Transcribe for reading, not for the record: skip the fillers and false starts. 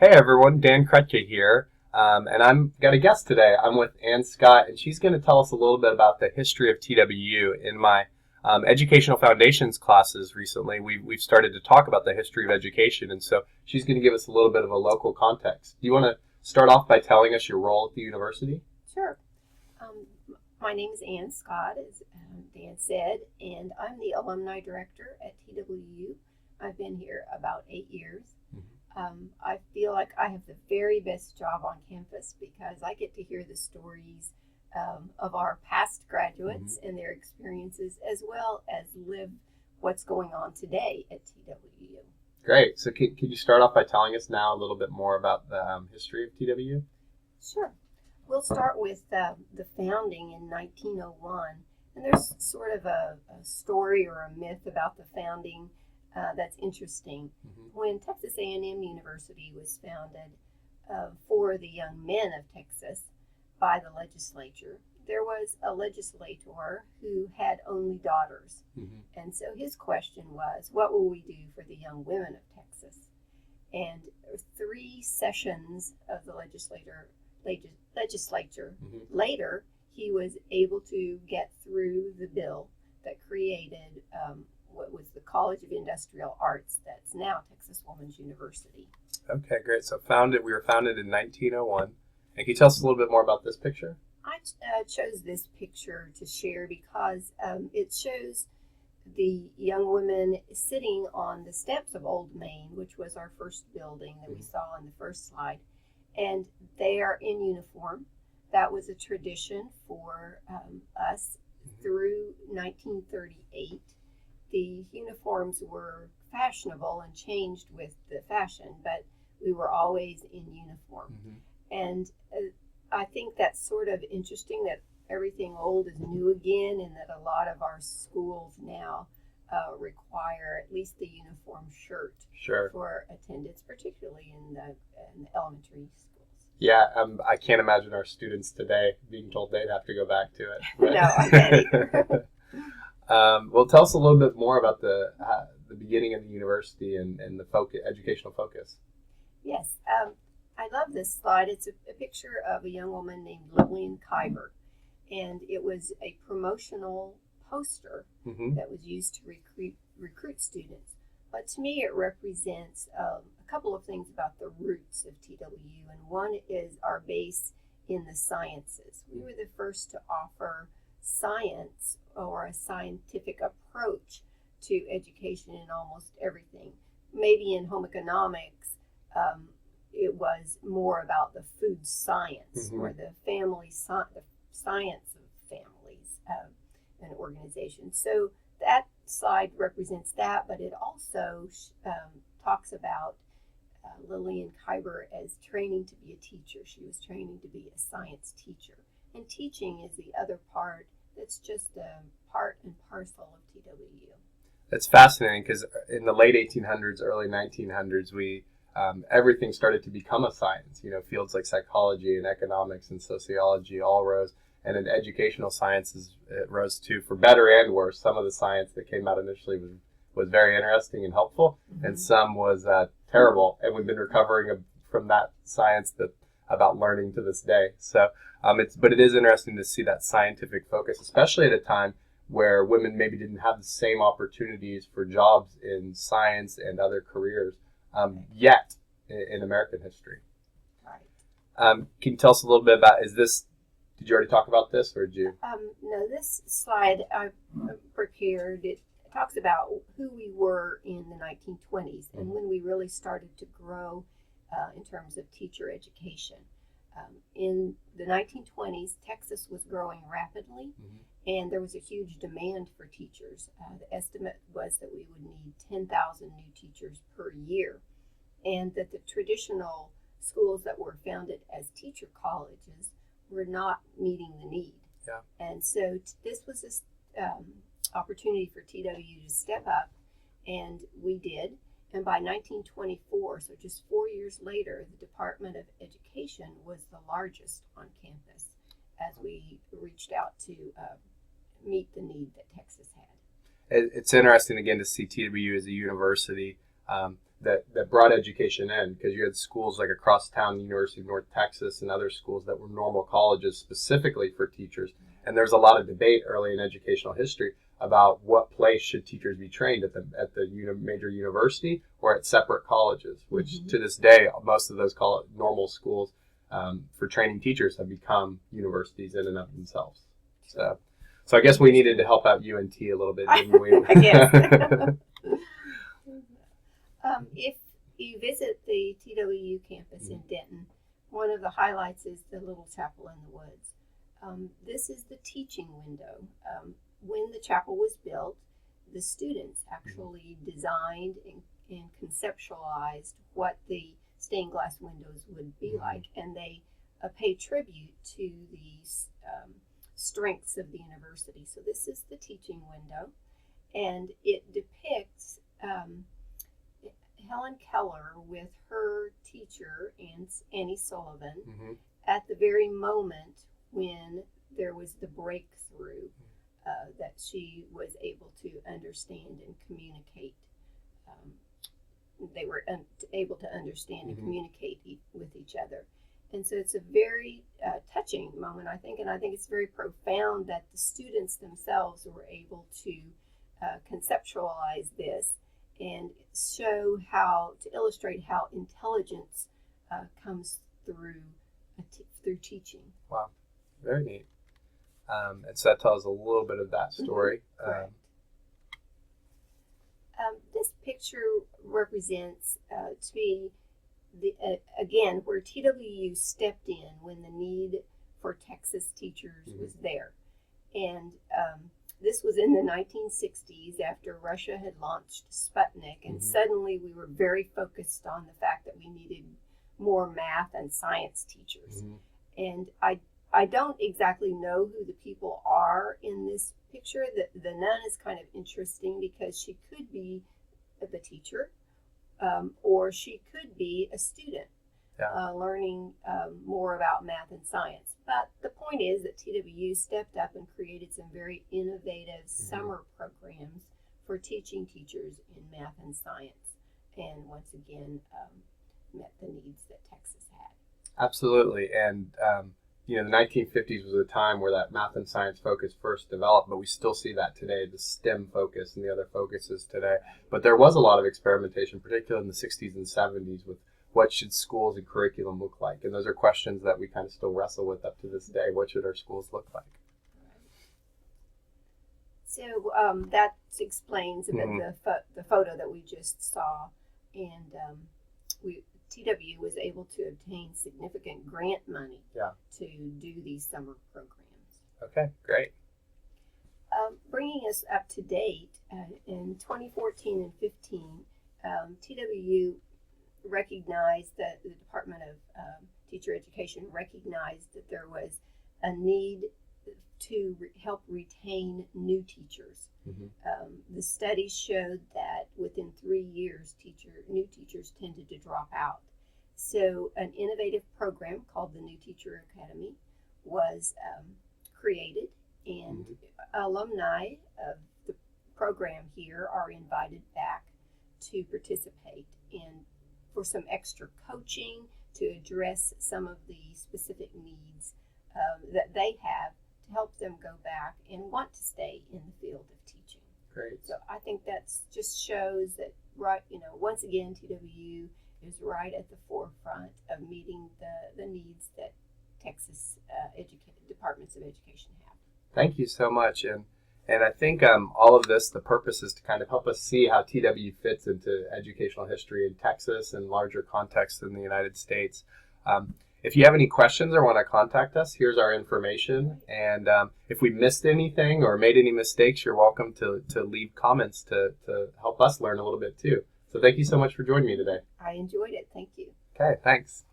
Hey everyone, Dan Krutke here, and I'm got a guest today. I'm with Ann Scott, and she's going to tell us a little bit about the history of TWU. In my educational foundations classes recently, we've started to talk about the history of education, and so she's going to give us a little bit of a local context. Do you want to start off by telling us your role at the university? Sure. Um, my name is Ann Scott, as Dan said, and I'm the alumni director at TWU. I've been here about 8 years. I feel like I have the very best job on campus because I get to hear the stories of our past graduates and their experiences, as well as live what's going on today at TWU. Great. So can you start off by telling us now a little bit more about the history of TWU? Sure. We'll start with the founding in 1901. And there's sort of a story or a myth about the founding that's interesting. When Texas A&M University was founded for the young men of Texas by the legislature, there was a legislator who had only daughters. And so his question was, what will we do for the young women of Texas? And 3 sessions of the legislature later, he was able to get through the bill that created what was the College of Industrial Arts that's now Texas Woman's University. Okay, great. So we were founded in 1901. And can you tell us a little bit more about this picture? I chose this picture to share because it shows the young women sitting on the steps of Old Main, which was our first building that we saw in the first slide. And they are in uniform. That was a tradition for us through 1938. The uniforms were fashionable and changed with the fashion, but we were always in uniform. And I think that's sort of interesting that everything old is new again, and that a lot of our schools now require at least the uniform shirt for attendance, particularly in the elementary schools. Yeah, I can't imagine our students today being told they'd have to go back to it. Right? No, I can't either. Well, tell us a little bit more about the beginning of the university and the educational focus. Yes, I love this slide. It's a picture of a young woman named Lillian Kyber, and it was a promotional poster that was used to recruit students. But to me, it represents a couple of things about the roots of TWU, and one is our base in the sciences. We were the first to offer science or a scientific approach to education in almost everything. Maybe in home economics, it was more about the food science or the the science of families and organizations. So that slide represents that, but it also talks about Lillian Kyber as training to be a teacher. She was training to be a science teacher. And teaching is the other part that's just part and parcel of TWU. That's fascinating because in the late 1800s, early 1900s, everything started to become a science. Fields like psychology and economics and sociology all rose, and in educational sciences it rose too, for better and worse. Some of the science that came out initially was very interesting and helpful, and some was terrible, and we've been recovering from that science about learning to this day. So but it is interesting to see that scientific focus, especially at a time where women maybe didn't have the same opportunities for jobs in science and other careers yet in American history. Right. Can you tell us a little bit about, did you already talk about this, or did you? No, this slide I prepared, it talks about who we were in the 1920s and when we really started to grow in terms of teacher education. In the 1920s, Texas was growing rapidly, and there was a huge demand for teachers. The estimate was that we would need 10,000 new teachers per year, and that the traditional schools that were founded as teacher colleges were not meeting the need. Yeah. And so this was this opportunity for TWU to step up, and we did. And by 1924, so just 4 years later, the Department of Education was the largest on campus as we reached out to meet the need that Texas had. It's interesting, again, to see TWU as a university that brought education in, because you had schools like across town, the University of North Texas and other schools that were normal colleges specifically for teachers. And there's a lot of debate early in educational history about what place should teachers be trained at the major university or at separate colleges, which to this day, most of those normal schools for training teachers have become universities in and of themselves. So I guess we needed to help out UNT a little bit, didn't we? I guess. If you visit the TWU campus in Denton, one of the highlights is the little chapel in the woods. This is the teaching window. When the chapel was built, the students actually designed and conceptualized what the stained glass windows would be like, and they pay tribute to the strengths of the university. So this is the teaching window, and it depicts Helen Keller with her teacher, Annie Sullivan, at the very moment when there was the breakthrough that she was able to understand and communicate. They were able to understand and communicate with each other. And so it's a very touching moment, I think, and I think it's very profound that the students themselves were able to conceptualize this and to illustrate how intelligence comes through teaching. Wow, very neat. And so that tells a little bit of that story. This picture represents, to me, again, where TWU stepped in when the need for Texas teachers was there. And this was in the 1960s after Russia had launched Sputnik, and suddenly we were very focused on the fact that we needed more math and science teachers. And I don't exactly know who the people are in this picture. The nun is kind of interesting because she could be the teacher, or she could be a student learning more about math and science. But the point is that TWU stepped up and created some very innovative summer programs for teaching teachers in math and science, and once again met the needs that Texas had. Absolutely. And the 1950s was a time where that math and science focus first developed, but we still see that today, the STEM focus and the other focuses today. But there was a lot of experimentation, particularly in the 60s and 70s, with what should schools and curriculum look like. And those are questions that we kind of still wrestle with up to this day. What should our schools look like? So that explains a bit the photo that we just saw. And TWU was able to obtain significant grant money to do these summer programs. Okay, great. Bringing us up to date, in 2014 and 15, TWU recognized that the Department of Teacher Education recognized that there was a need to help retain new teachers. The studies showed that within 3 years, new teachers tended to drop out. So an innovative program called the New Teacher Academy was created, and alumni of the program here are invited back to participate in for some extra coaching to address some of the specific needs that they have to help them go back and want to stay in the field of teaching. Great. So I think that just shows that, once again, TWU is right at the forefront of meeting the needs that Texas departments of education have. Thank you so much. And I think all of this, the purpose is to kind of help us see how TW fits into educational history in Texas and larger context in the United States. If you have any questions or want to contact us, here's our information. And if we missed anything or made any mistakes, you're welcome to leave comments to help us learn a little bit too. So thank you so much for joining me today. I enjoyed it. Thank you. Okay, thanks.